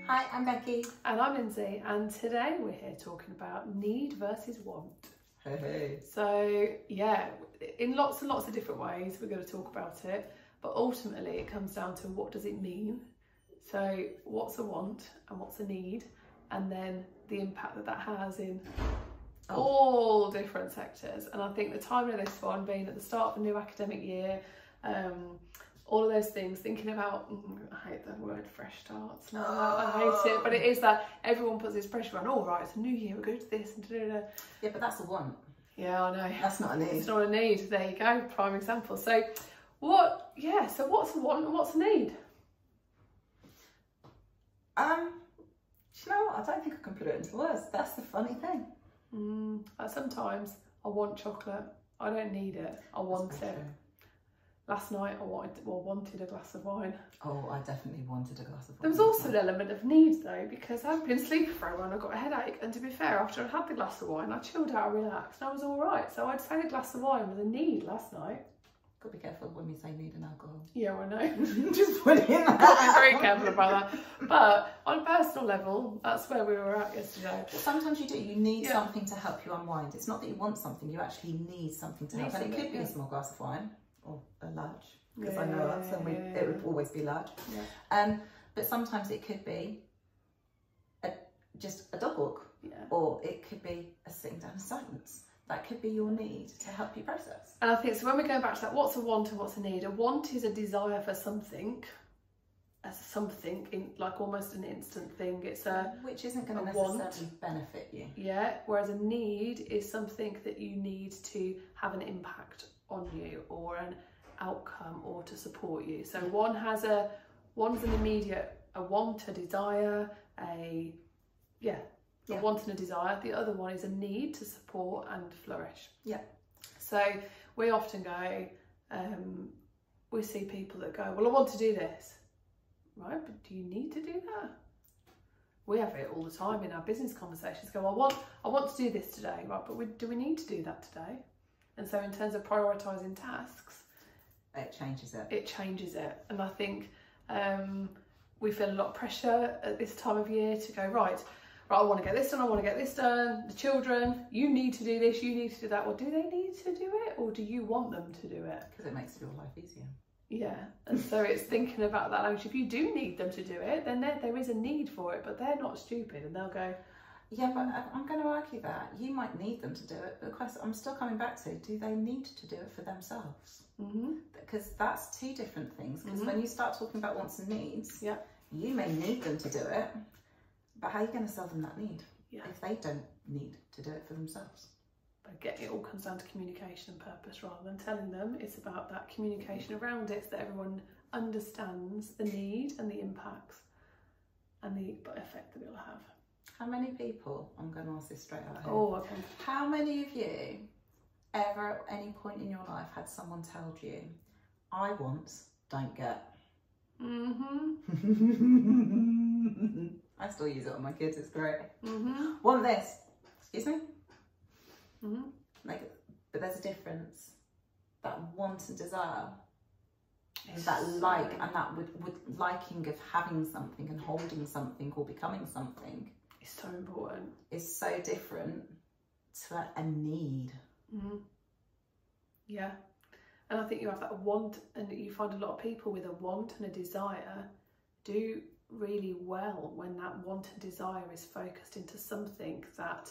Hi, I'm Becky. And I'm Lindsay, and today we're here talking about need versus want. Hey. So yeah, in lots and lots of different ways we're going to talk about it, but ultimately it comes down to what does it mean. So what's a want and what's a need, and then the impact that has in all different sectors. And I think the timing of this one being at the start of the new academic year, all of those things, thinking about, I hate the word fresh starts, I hate it, but it is that everyone puts this pressure on, right, it's a new year, we're going to this and da-da-da. Yeah, but that's a want. Yeah, I know. That's not a need. It's not a need, there you go, prime example. So what's a want and what's a need? You know what, I don't think I can put it into words. That's the funny thing. Sometimes I want chocolate, I don't need it, I want it. True. Last night I wanted a glass of wine. Oh, I definitely wanted a glass of wine. There was also an element of need though, because I've been sleeping for a while and I got a headache, and to be fair, after I'd had the glass of wine, I chilled out, I relaxed, and I was all right. So I'd say a glass of wine was a need last night. Got to be careful when we say need and alcohol. Yeah, I know. Just put it in that. Got to be very careful about that. But on a personal level, that's where we were at yesterday. But sometimes you do. You need something to help you unwind. It's not that you want something, you actually need something to help. And it could be a small glass of wine or a large. Because I know us, and it would always be large. Yeah. But sometimes it could be just a dog walk, or it could be a sitting down in silence. That could be your need to help you process. And I think so. When we go back to that, what's a want and what's a need? A want is a desire for something, in like almost an instant thing. It's which isn't going to necessarily benefit you. Yeah. Whereas a need is something that you need to have an impact on you, or an outcome, or to support you. So one's an immediate, a want, a desire, a want and a desire. The other one is a need to support and flourish. Yeah. So we often go, we see people that go, well, I want to do this, right? But do you need to do that? We have it all the time in our business conversations. Go, I want to do this today, right? But do we need to do that today? And so in terms of prioritising tasks, it changes it. It changes it. And I think we feel a lot of pressure at this time of year to go, right, I want to get this done, I want to get this done. The children, you need to do this, you need to do that. Well, do they need to do it, or do you want them to do it? Because it makes your life easier. Yeah, and so it's thinking about that language. If you do need them to do it, then there is a need for it, but they're not stupid, and they'll go, yeah, but I'm going to argue that. You might need them to do it, but of course I'm still coming back to, do they need to do it for themselves? Because that's two different things. Because when you start talking about wants and needs, you may need them to do it, but how are you going to sell them that need if they don't need to do it for themselves? But again, it all comes down to communication and purpose rather than telling them. It's about that communication around it, so that everyone understands the need and the impacts and the effect that it will have. How many people, I'm going to ask this straight out here. Oh, okay. How many of you ever at any point in your life had someone tell you, I want, don't get? I still use it on my kids, it's great. Want this, excuse me? But there's a difference. That want and desire, that like, and that would liking of having something and holding something or becoming something. It's so important. It's so different to a need. Yeah, and I think you have that want, and you find a lot of people with a want and a desire do really well when that want and desire is focused into something that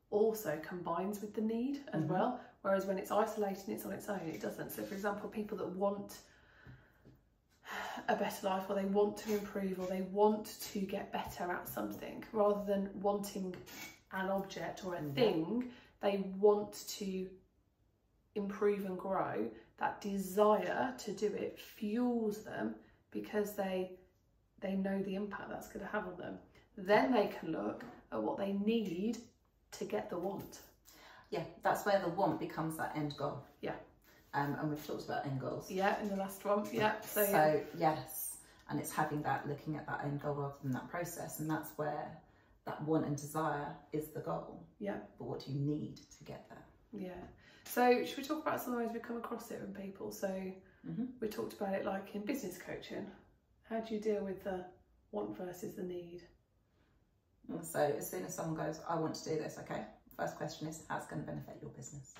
also combines with the need as well. Whereas when it's isolated and it's on its own, it doesn't. So for example, people that want a better life, or they want to improve, or they want to get better at something, rather than wanting an object or a thing, they want to improve and grow. That desire to do it fuels them, because they know the impact that's going to have on them. Then they can look at what they need to get the want. Yeah, that's where the want becomes that end goal. Yeah. And we've talked about end goals. Yeah, in the last one. Yeah. So yes, and it's having that, looking at that end goal rather than that process, and that's where that want and desire is the goal. Yeah. But what do you need to get there? Yeah. So should we talk about some of the ways we come across it in people? So we talked about it like in business coaching. How do you deal with the want versus the need. And so as soon as someone goes, I want to do this, okay, first question is, how's it going to benefit your business?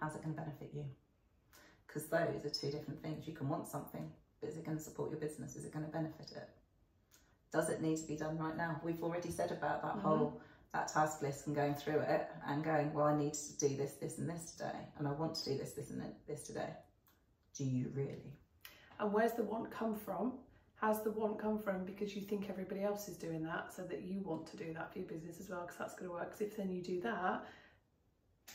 How's it going to benefit you? Because those are two different things. You can want something, but is it going to support your business? Is it going to benefit it? Does it need to be done right now? We've already said about that whole, that task list and going through it and going, well, I need to do this, this and this today. And I want to do this, this and this today. Do you really? And where's the want come from? How's the want come from? Because you think everybody else is doing that, so that you want to do that for your business as well, because that's going to work. Because if then you do that,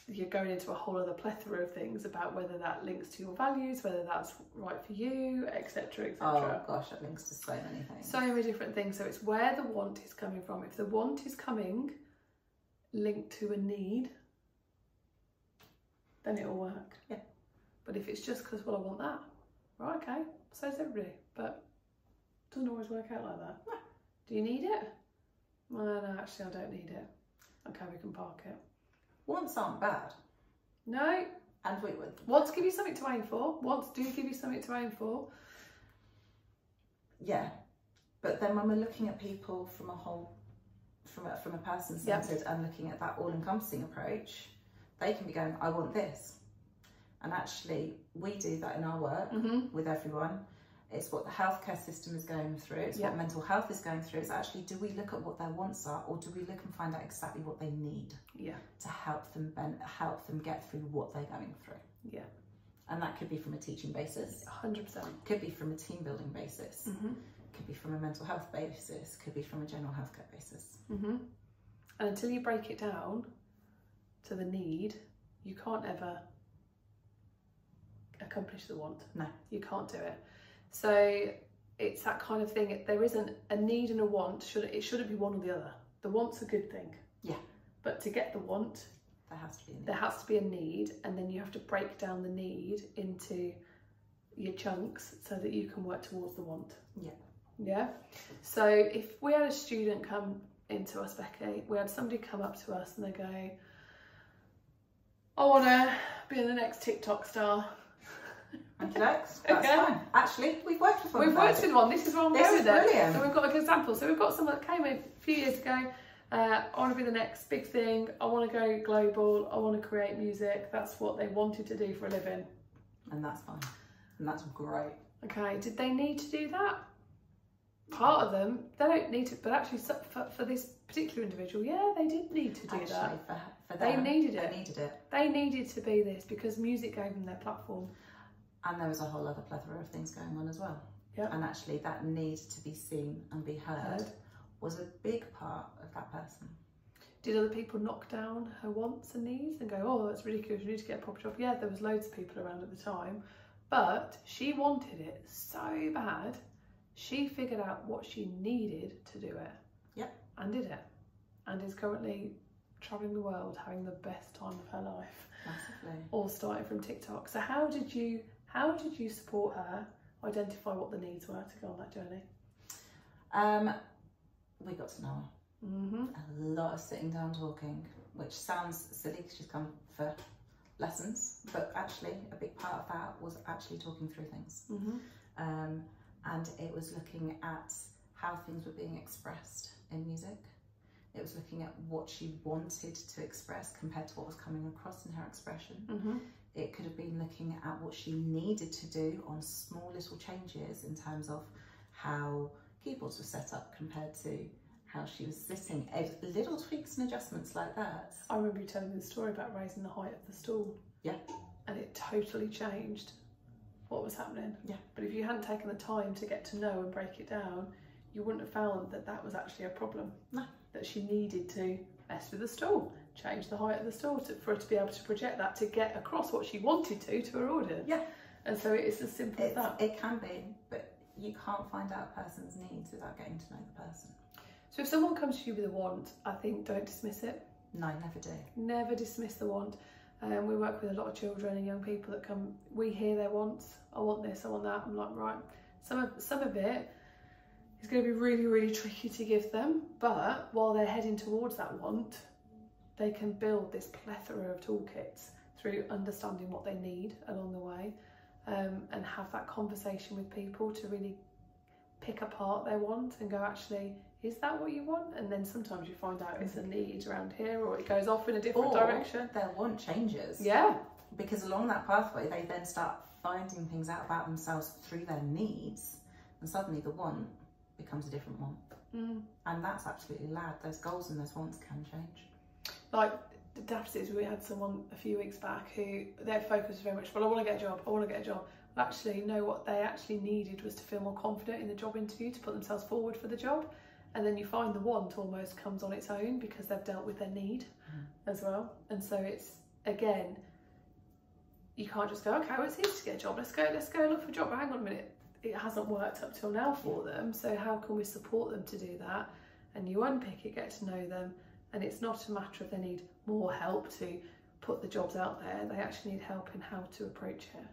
you're going into a whole other plethora of things about whether that links to your values, whether that's right for you, etc, etc. Oh gosh, that links to so many things. So many different things. So it's where the want is coming from. If the want is coming linked to a need, then it'll work. Yeah. But if it's just because, well, I want that, right, okay, so does everybody. But it doesn't always work out like that. No. Do you need it? Well, no, actually I don't need it. Okay, we can park it. Wants aren't bad. No. And we would. Wants give you something to aim for. Wants do give you something to aim for. Yeah. But then when we're looking at people from a whole, from a person-centred and looking at that all-encompassing approach, they can be going, I want this. And actually, we do that in our work with everyone. It's what the healthcare system is going through. It's what mental health is going through. It's actually, do we look at what their wants are, or do we look and find out exactly what they need to help them get through what they're going through? Yeah. And that could be from a teaching basis. 100%. Could be from a team building basis. Could be from a mental health basis. Could be from a general healthcare basis. And until you break it down to the need, you can't ever accomplish the want. No. You can't do it. So it's that kind of thing. There isn't a need and a want. It shouldn't be one or the other. The want's a good thing. Yeah. But to get the want, there has to be a need. There has to be a need, and then you have to break down the need into your chunks so that you can work towards the want. Yeah. Yeah. So if we had a student come into us, Becky, we had somebody come up to us and they go, I want to be the next TikTok star. Okay, that's fine. Actually, we've worked with one. We've worked with one. This is what I'm going with it. So we've got an example. So we've got someone that came in a few years ago. I want to be the next big thing. I want to go global. I want to create music. That's what they wanted to do for a living. And that's fine. And that's great. Okay, did they need to do that? Part of them, they don't need to, but actually for this particular individual, yeah, they did need to do that. For them, they needed it. They needed it. They needed to be this because music gave them their platform. And there was a whole other plethora of things going on as well. Yeah. And actually that need to be seen and be heard was a big part of that person. Did other people knock down her wants and needs and go, oh, that's ridiculous, you need to get a proper job? Yeah, there was loads of people around at the time, but she wanted it so bad, she figured out what she needed to do it. Yep. And did it. And is currently travelling the world, having the best time of her life. Massively. All starting from TikTok. So how did you support her identify what the needs were to go on that journey? We got to know her. A lot of sitting down talking, which sounds silly because she's come for lessons, but actually a big part of that was actually talking through things. And it was looking at how things were being expressed in music. It was looking at what she wanted to express compared to what was coming across in her expression. It could have been looking at what she needed to do on small little changes in terms of how keyboards were set up compared to how she was sitting. Little tweaks and adjustments like that. I remember you telling me the story about raising the height of the stool. Yeah. And it totally changed what was happening. Yeah. But if you hadn't taken the time to get to know and break it down, you wouldn't have found that that was actually a problem. No. That she needed to mess with the stool, change the height of the stool for her to be able to project that, to get across what she wanted to her audience. Yeah. And so it's as simple as that. It can be, but you can't find out a person's needs without getting to know the person. So if someone comes to you with a want, I think don't dismiss it. No, never do. Never dismiss the want. We work with a lot of children and young people that come, we hear their wants. I want this, I want that. I'm like, right. Some of it is going to be really, really tricky to give them, but while they're heading towards that want, they can build this plethora of toolkits through understanding what they need along the way, and have that conversation with people to really pick apart their want and go, actually, is that what you want? And then sometimes you find out it's a need around here, or it goes off in a different direction. Their want changes. Yeah. Because along that pathway, they then start finding things out about themselves through their needs, and suddenly the want becomes a different want. And that's absolutely loud. Those goals and those wants can change. Like the Dapsies, we had someone a few weeks back who their focus was very much, well, I want to get a job, I want to get a job. Well, actually, no, what they actually needed was to feel more confident in the job interview, to put themselves forward for the job. And then you find the want almost comes on its own because they've dealt with their need as well. And so it's, again, you can't just go, okay, well, it's easy to get a job, let's go look for a job. But hang on a minute, it hasn't worked up till now for them, so how can we support them to do that? And you unpick it, get to know them, and it's not a matter of they need more help to put the jobs out there, they actually need help in how to approach it.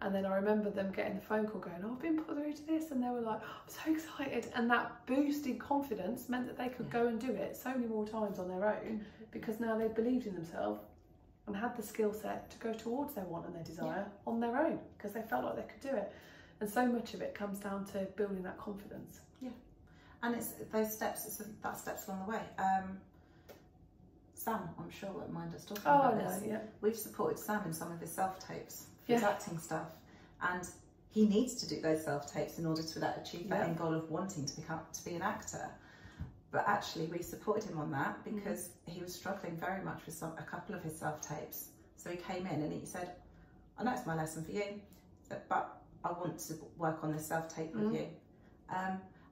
And then I remember them getting the phone call going, oh, I've been put through to this, and they were like, oh, I'm so excited. And that boost in confidence meant that they could go and do it so many more times on their own, because now they believed in themselves and had the skill set to go towards their want and their desire on their own, because they felt like they could do it. And so much of it comes down to building that confidence. Yeah. And it's those steps, that steps along the way. Sam, I'm sure, won't mind us talking about this. Yeah. We've supported Sam in some of his self-tapes, his acting stuff. And he needs to do those self-tapes in order to achieve that end goal of wanting to be an actor. But actually, we supported him on that because he was struggling very much with a couple of his self-tapes. So he came in and he said, I know it's my lesson for you, but I want to work on this self-tape with you.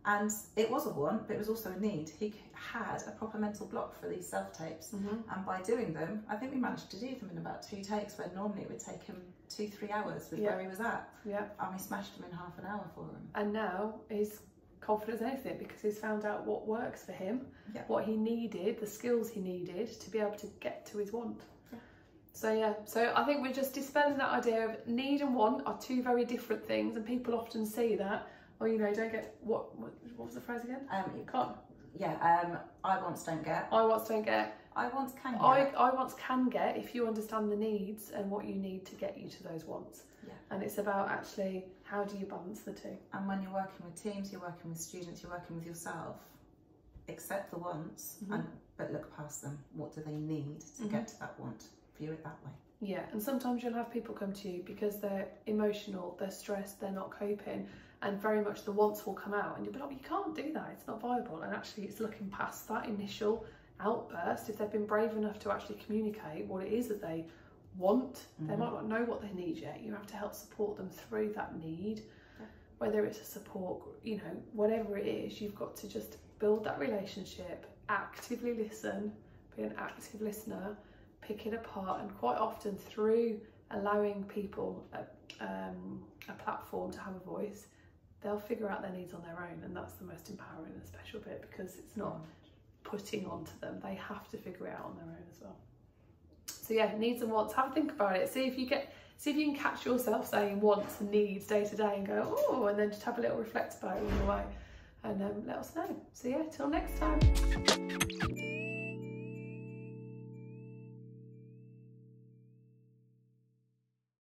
And it was a want, but it was also a need. He had a proper mental block for these self-tapes. And by doing them, I think we managed to do them in about 2 takes, where normally it would take him 2-3 hours with where he was at. And we smashed them in half an hour for him. And now he's confident as anything, because he's found out what works for him, what he needed, the skills he needed to be able to get to his want. So so I think we're just dispelling that idea of need and want are 2 very different things, and people often see that, or you know, don't get what was the phrase again? You can't. I wants don't get. I wants don't get. I wants can get. I wants can get if you understand the needs and what you need to get you to those wants. And it's about actually how do you balance the 2. And when you're working with teams, you're working with students, you're working with yourself. Accept the wants, but look past them. What do they need to get to that want? View it that way. Yeah, and sometimes you'll have people come to you because they're emotional, they're stressed, they're not coping, and very much the wants will come out, and you'll be like, well, you can't do that, it's not viable. And actually it's looking past that initial outburst. If they've been brave enough to actually communicate what it is that they want, they might not know what they need yet. You have to help support them through that need, whether it's a support, you know, whatever it is. You've got to just build that relationship, actively listen, be an active listener, pick it apart, and quite often through allowing people a platform to have a voice, they'll figure out their needs on their own. And that's the most empowering and special bit, because it's not putting onto them, they have to figure it out on their own as well. So yeah, needs and wants, have a think about it, see if you can catch yourself saying wants and needs day to day and go, oh, and then just have a little reflect about it on the way, and let us know. So yeah, till next time.